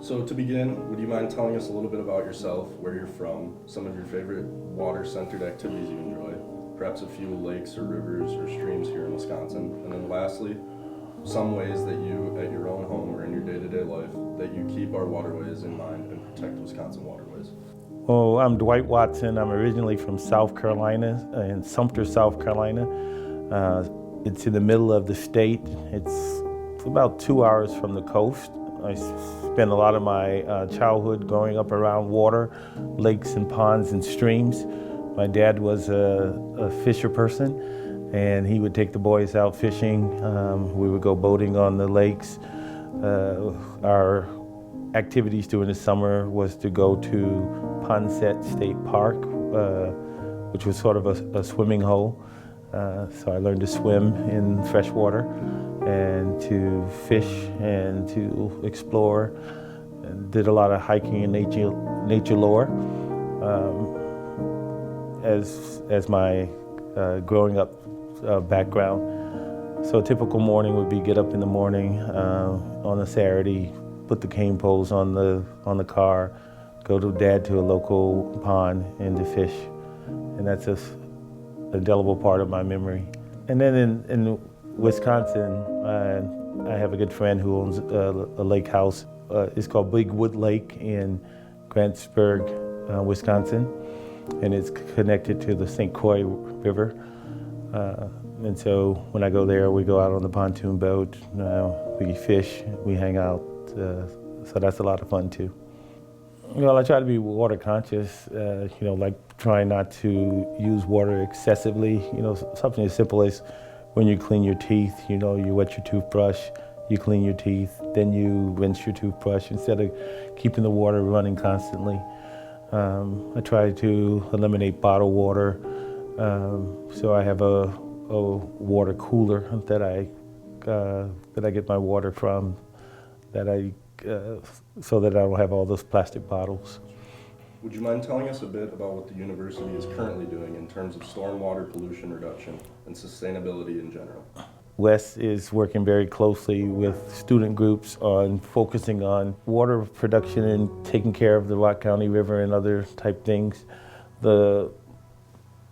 So to begin, would you mind telling us a little bit about yourself, where you're from, some of your favorite water-centered activities you enjoy, perhaps a few lakes or rivers or streams here in Wisconsin, and then lastly, some ways that you, at your own home or in your day-to-day life, that you keep our waterways in mind and protect Wisconsin waterways? Well, I'm Dwight Watson. I'm originally from South Carolina, in Sumter, South Carolina. It's in the middle of the state. It's about 2 hours from the coast. I spent a lot of my childhood growing up around water, lakes and ponds and streams. My dad was a fisher person, and he would take the boys out fishing. We would go boating on the lakes. Our activities during the summer was to go to Ponset State Park, which was sort of a swimming hole. So I learned to swim in fresh water and to fish and to explore, and did a lot of hiking and nature lore as my growing up background. So a typical morning would be get up in the morning on a Saturday, put the cane poles on the car, go to Dad to a local pond and to fish, and that's an indelible part of my memory. And then in Wisconsin, I have a good friend who owns a lake house. It's called Big Wood Lake in Grantsburg, Wisconsin, and it's connected to the St. Croix River. And so when I go there, we go out on the pontoon boat, we fish, we hang out, so that's a lot of fun too. Well, I try to be water conscious, like trying not to use water excessively. Something as simple as when you clean your teeth, you wet your toothbrush, you clean your teeth, then you rinse your toothbrush instead of keeping the water running constantly. I try to eliminate bottled water, so I have a water cooler that I get my water from, so that I don't have all those plastic bottles. Would you mind telling us a bit about what the university is currently doing in terms of stormwater pollution reduction and sustainability in general? Wes is working very closely with student groups on focusing on water production and taking care of the Rock County River and other type things. The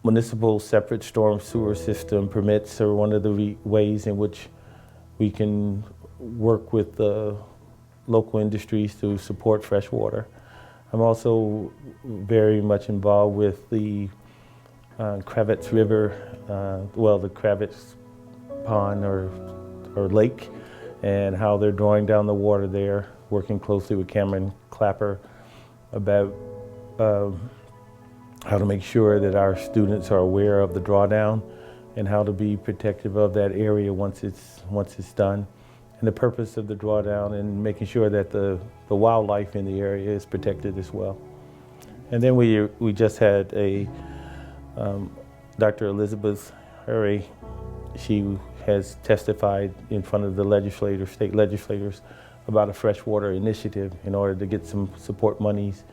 municipal separate storm sewer system permits are one of the ways in which we can work with the local industries to support fresh water. I'm also very much involved with the Kravitz River, the Kravitz Pond or lake, and how they're drawing down the water there, working closely with Cameron Clapper about how to make sure that our students are aware of the drawdown and how to be protective of that area once it's done. And the purpose of the drawdown and making sure that the wildlife in the area is protected as well. And then we just had Dr. Elizabeth Hurry. She has testified in front of the state legislators about a freshwater initiative in order to get some support monies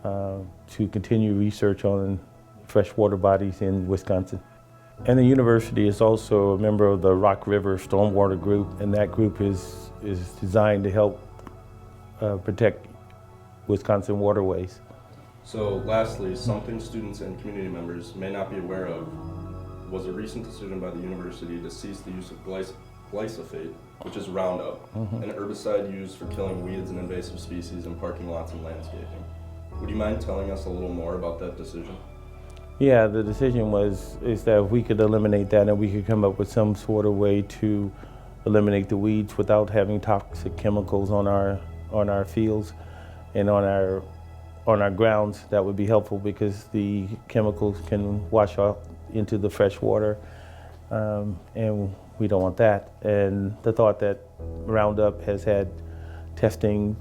to continue research on freshwater bodies in Wisconsin. And the university is also a member of the Rock River Stormwater Group, and that group is designed to help protect Wisconsin waterways. So lastly, something students and community members may not be aware of was a recent decision by the university to cease the use of glyphosate, which is Roundup, an herbicide used for killing weeds and invasive species in parking lots and landscaping. Would you mind telling us a little more about that decision? Yeah, the decision is that if we could eliminate that and we could come up with some sort of way to eliminate the weeds without having toxic chemicals on our fields and on our grounds, that would be helpful because the chemicals can wash out into the fresh water, and we don't want that. And the thought that Roundup has had testing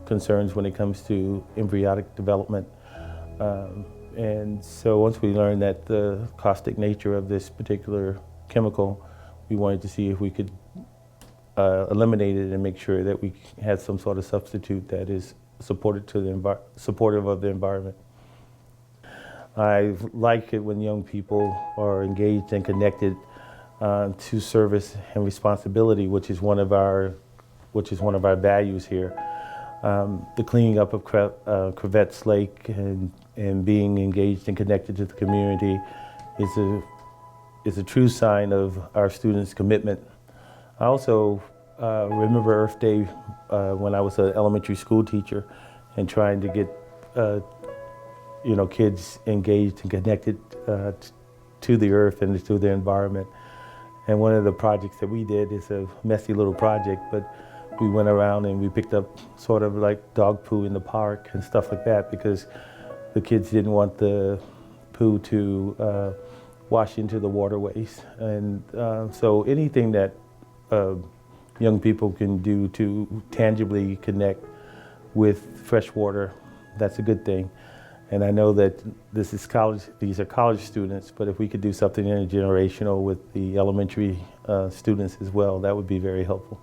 concerns when it comes to embryonic development. And so once we learned that the caustic nature of this particular chemical, we wanted to see if we could eliminate it and make sure that we had some sort of substitute that is supportive of the environment. I like it when young people are engaged and connected to service and responsibility, which is one of our which is one of our values here. The cleaning up of Crevettes Lake and being engaged and connected to the community is a true sign of our students' commitment. I also remember Earth Day when I was an elementary school teacher and trying to get kids engaged and connected to the earth and to the environment. And one of the projects that we did is a messy little project, but we went around and we picked up sort of like dog poo in the park and stuff like that because the kids didn't want the poo to wash into the waterways. And so anything that young people can do to tangibly connect with fresh water, that's a good thing. And I know that these are college students, but if we could do something intergenerational with the elementary students as well, that would be very helpful.